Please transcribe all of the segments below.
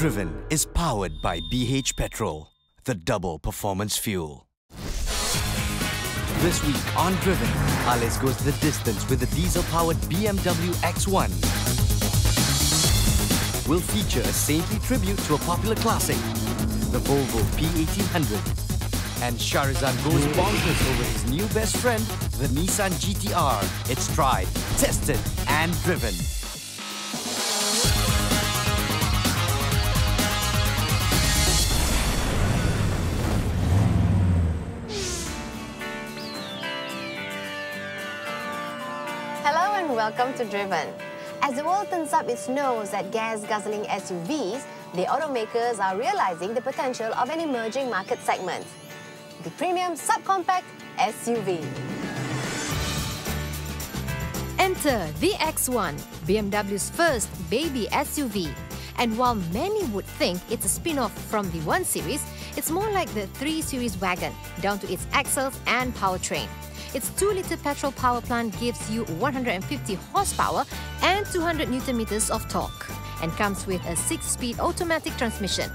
Driven is powered by BH Petrol, the double performance fuel. This week on Driven, Alice goes the distance with the diesel-powered BMW X1. We'll feature a saintly tribute to a popular classic, the Volvo P1800. And Sharizan goes bonkers over his new best friend, the Nissan GT-R. It's tried, tested and driven. Hello and welcome to Driven. As the world turns up its nose at gas-guzzling SUVs, the automakers are realizing the potential of an emerging market segment, the premium subcompact SUV. Enter the X1, BMW's first baby SUV. And while many would think it's a spin-off from the 1 Series, it's more like the 3 Series wagon, down to its axles and powertrain. Its 2-litre petrol power plant gives you 150 horsepower and 200 Nm of torque, and comes with a 6-speed automatic transmission.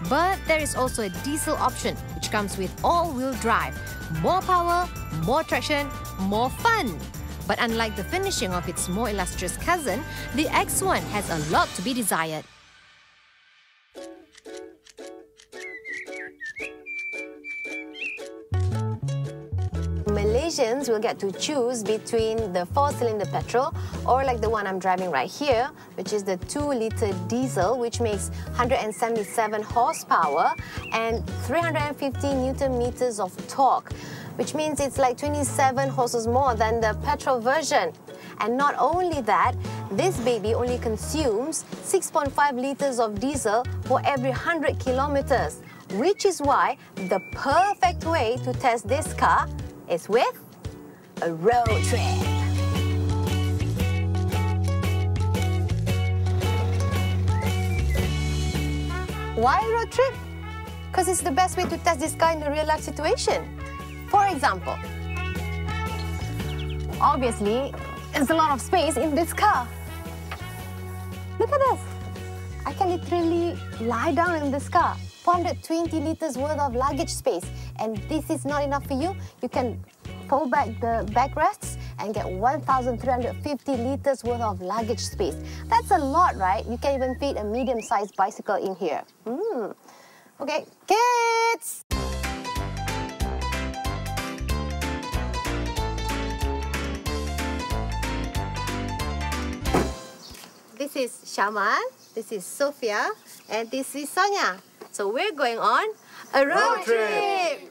But there is also a diesel option, which comes with all-wheel drive. More power, more traction, more fun! But unlike the finishing of its more illustrious cousin, the X1 has a lot to be desired. Malaysians will get to choose between the 4-cylinder petrol or like the one I'm driving right here, which is the 2-litre diesel, which makes 177 horsepower and 350 Newton meters of torque, which means it's like 27 horses more than the petrol version. And not only that, this baby only consumes 6.5 litres of diesel for every 100 kilometers, which is why the perfect way to test this car is with a road trip. Why road trip? Because it's the best way to test this car in a real-life situation. For example, obviously, there's a lot of space in this car. Look at this. I can literally lie down in this car. 420 litres worth of luggage space. And this is not enough for you. You can pull back the backrests and get 1,350 litres worth of luggage space. That's a lot, right? You can even fit a medium-sized bicycle in here. Okay, kids! This is Shaman, this is Sophia, and this is Sonia. So we're going on a road trip!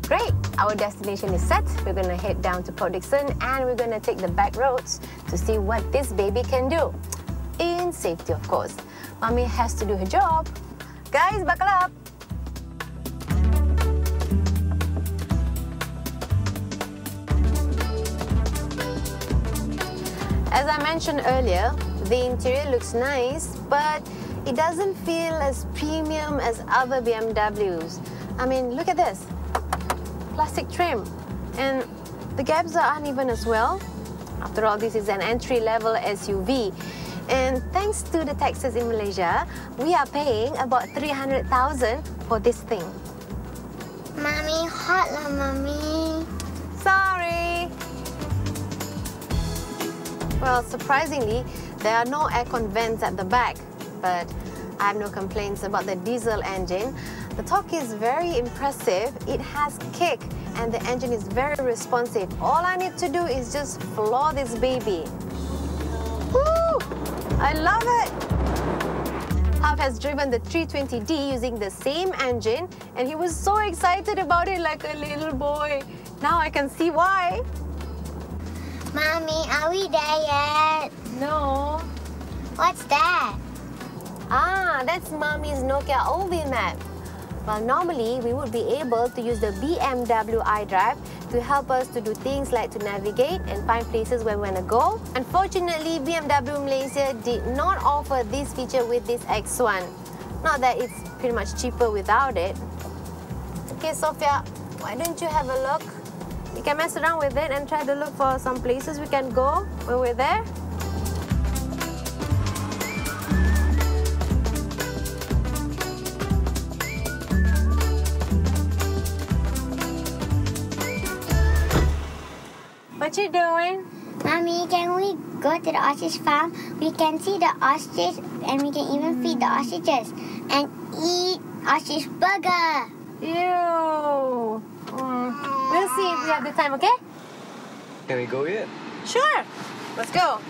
Great! Our destination is set. We're going to head down to Port Dickson and we're going to take the back roads to see what this baby can do. In safety, of course. Mommy has to do her job. Guys, buckle up! As I mentioned earlier, the interior looks nice, but it doesn't feel as premium as other BMWs. I mean, look at this. Plastic trim. And the gaps are uneven as well. After all, this is an entry-level SUV. And thanks to the taxes in Malaysia, we are paying about 300,000 for this thing. Mommy, hot lah, Mommy. Sorry! Well, surprisingly, there are no aircon vents at the back, but I have no complaints about the diesel engine. The torque is very impressive, it has kick, and the engine is very responsive. All I need to do is just floor this baby. Woo! I love it! Hav has driven the 320D using the same engine, and he was so excited about it like a little boy. Now I can see why. Mommy, are we there yet? No. What's that? Ah, that's Mommy's Nokia OV map. Well, normally we would be able to use the BMW iDrive to help us to do things like to navigate and find places where we want to go. Unfortunately, BMW Malaysia did not offer this feature with this X1. Not that it's pretty much cheaper without it. Okay, Sophia, why don't you have a look? You can mess around with it and try to look for some places we can go when we're there. What you doing? Mommy, can we go to the ostrich farm? We can see the ostrich and we can even feed the ostriches and eat ostrich burger. Ew. We'll see if we have the time, okay? Can we go yet? Sure. Let's go.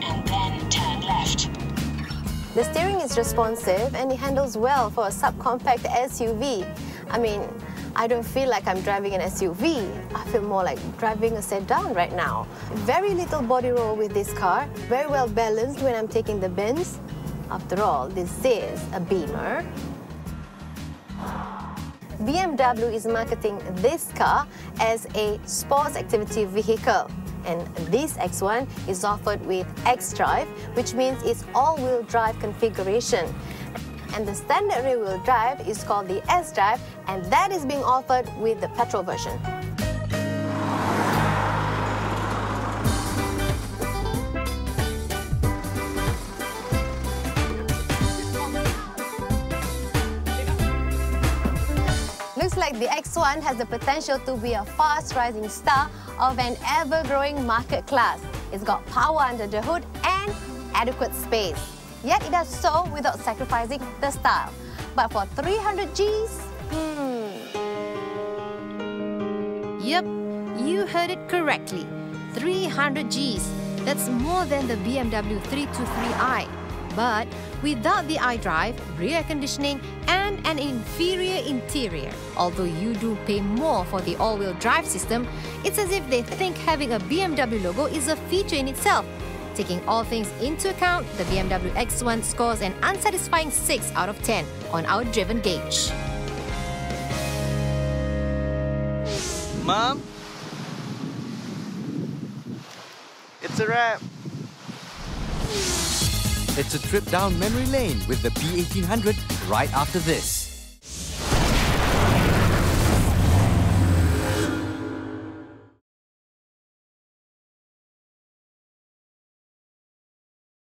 And then turn left. The steering is responsive and it handles well for a subcompact SUV. I mean, I don't feel like I'm driving an SUV. I feel more like driving a sedan right now. Very little body roll with this car. Very well balanced when I'm taking the bends. After all, this is a Beamer. BMW is marketing this car as a sports activity vehicle. And this X1 is offered with X-Drive, which means it's all-wheel drive configuration. And the standard rear-wheel drive is called the S-Drive, and that is being offered with the petrol version. Looks like the X1 has the potential to be a fast-rising star of an ever-growing market class. It's got power under the hood and adequate space. Yet it does so without sacrificing the style. But for 300 Gs, Yep, you heard it correctly. 300 Gs. That's more than the BMW 323i. But without the iDrive, rear conditioning, and an inferior interior. Although you do pay more for the all-wheel drive system, it's as if they think having a BMW logo is a feature in itself. Taking all things into account, the BMW X1 scores an unsatisfying 6 out of 10 on our driven gauge. Mom? It's a wrap. It's a trip down memory lane with the P1800 right after this.